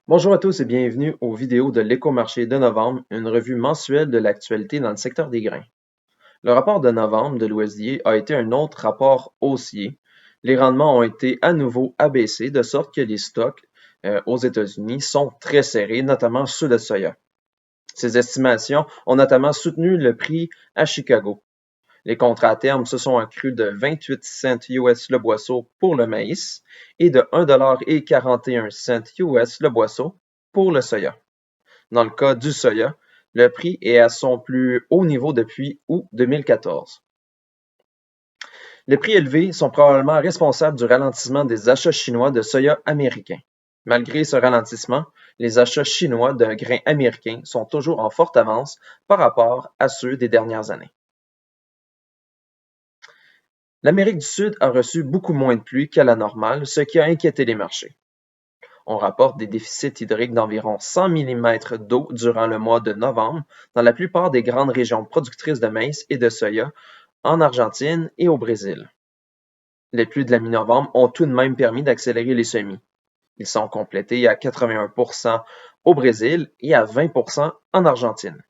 Bonjour à tous et bienvenue aux vidéos de l'Écomarché de novembre, une revue mensuelle de l'actualité dans le secteur des grains. Le rapport de novembre de l'OSDA a été un autre rapport haussier. Les rendements ont été à nouveau abaissés, de sorte que les stocks aux États-Unis sont très serrés, notamment ceux de soya. Ces estimations ont notamment soutenu le prix à Chicago. Les contrats à terme se sont accrus de 28 cents US le boisseau pour le maïs et de 1,41 $ US le boisseau pour le soya. Dans le cas du soya, le prix est à son plus haut niveau depuis août 2014. Les prix élevés sont probablement responsables du ralentissement des achats chinois de soya américain. Malgré ce ralentissement, les achats chinois de grains américains sont toujours en forte avance par rapport à ceux des dernières années. L'Amérique du Sud a reçu beaucoup moins de pluie qu'à la normale, ce qui a inquiété les marchés. On rapporte des déficits hydriques d'environ 100 mm d'eau durant le mois de novembre dans la plupart des grandes régions productrices de maïs et de soya en Argentine et au Brésil. Les pluies de la mi-novembre ont tout de même permis d'accélérer les semis. Ils sont complétés à 81% au Brésil et à 20% en Argentine.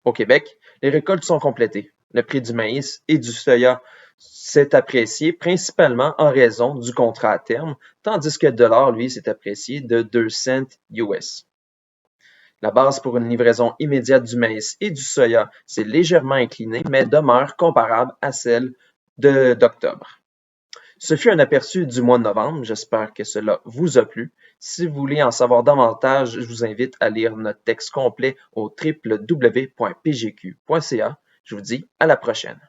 Au Québec, les récoltes sont complétées. Le prix du maïs et du soya s'est apprécié principalement en raison du contrat à terme, tandis que le dollar, lui, s'est apprécié de 2 cents US. La base pour une livraison immédiate du maïs et du soya s'est légèrement inclinée, mais demeure comparable à celle d'octobre. Ce fut un aperçu du mois de novembre. J'espère que cela vous a plu. Si vous voulez en savoir davantage, je vous invite à lire notre texte complet au www.pgq.ca. Je vous dis à la prochaine.